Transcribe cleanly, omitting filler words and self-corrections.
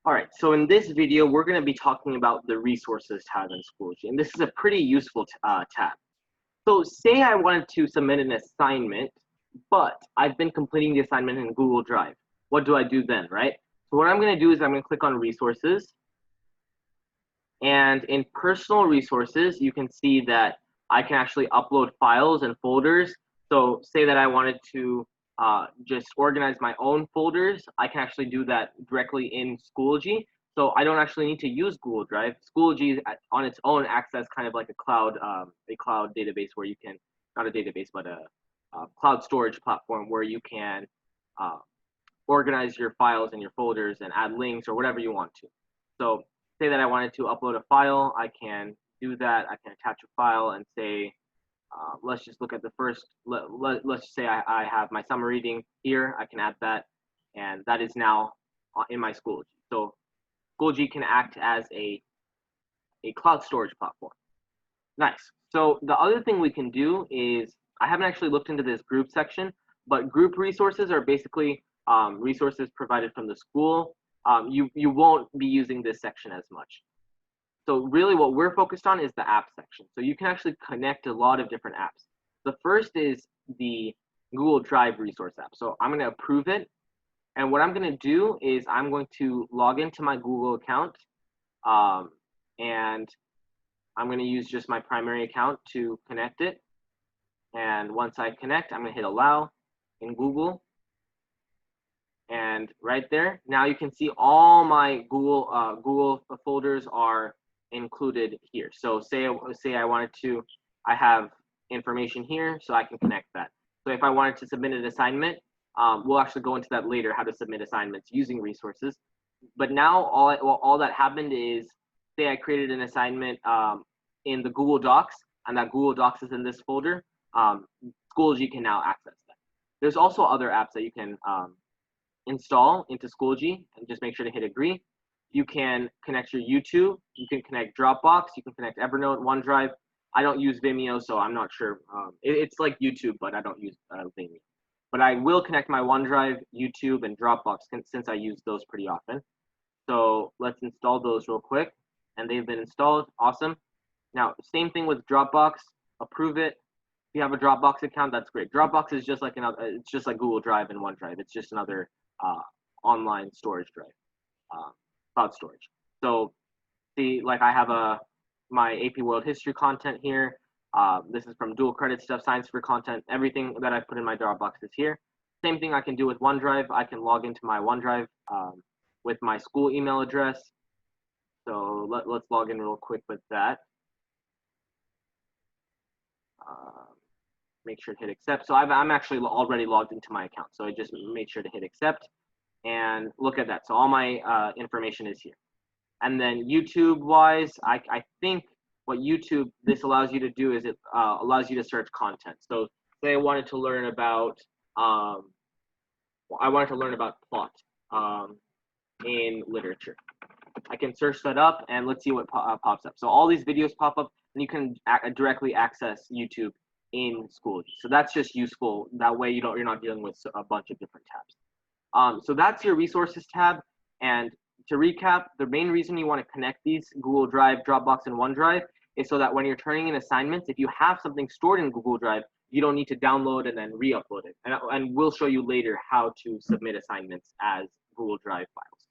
All right, so in this video, we're going to be talking about the resources tab in Schoology, and this is a pretty useful tab. So say I wanted to submit an assignment, but I've been completing the assignment in Google Drive. What do I do then, right? So what I'm going to do is I'm going to click on resources, and in personal resources, you can see that I can actually upload files and folders. So say that I wanted to just organize my own folders, I can actually do that directly in Schoology. So I don't actually need to use Google Drive. Schoology on its own acts as kind of like a cloud database where you can, not a database, but a cloud storage platform where you can organize your files and your folders and add links or whatever you want to. So say that I wanted to upload a file, I can do that. I can attach a file and say, let's just look at the first, let's just say I have my summer reading here. I can add that, and that is now in my Schoology. So Schoology can act as a cloud storage platform. Nice. So the other thing we can do is, I haven't actually looked into this group section, but group resources are basically resources provided from the school. You won't be using this section as much. So really what we're focused on is the app section. So you can actually connect a lot of different apps. The first is the Google Drive resource app. So I'm going to approve it. And what I'm going to do is I'm going to log into my Google account. And I'm going to use just my primary account to connect it. And once I connect, I'm going to hit allow in Google. And right there, now you can see all my Google folders are included here. So say I wanted to, I have information here, so I can connect that. So if I wanted to submit an assignment, we'll actually go into that later, how to submit assignments using resources. But now all that happened is, say I created an assignment in the Google Docs, and that Google Docs is in this folder, Schoology can now access that. There's also other apps that you can install into Schoology, and just make sure to hit agree. You can connect your YouTube, you can connect Dropbox, you can connect Evernote, OneDrive. I don't use Vimeo, so I'm not sure. It's like YouTube, but I don't use Vimeo. But I will connect my OneDrive, YouTube, and Dropbox since I use those pretty often. So let's install those real quick, and they've been installed. Awesome. Now, same thing with Dropbox. Approve it. If you have a Dropbox account, that's great. Dropbox is just like it's just like Google Drive and OneDrive. It's just another online storage drive, cloud storage. So see, like I have my AP World History content here. This is from dual credit stuff, science for content. Everything that I put in my Dropbox is here. Same thing I can do with OneDrive. I can log into my OneDrive with my school email address. So let's log in real quick with that. Make sure to hit accept. So I'm actually already logged into my account. So I just made sure to hit accept, and look at that. So all my information is here. And then YouTube wise, I think what YouTube, this allows you to do is it allows you to search content. So say I wanted to learn about, plot in literature. I can search that up, and let's see what pops up. So all these videos pop up, and you can directly access YouTube in Schoology. So that's just useful. That way you're not dealing with a bunch of different tabs. So that's your resources tab. And to recap, the main reason you want to connect these Google Drive, Dropbox, and OneDrive is so that when you're turning in assignments, if you have something stored in Google Drive, you don't need to download and then re-upload it. And we'll show you later how to submit assignments as Google Drive files.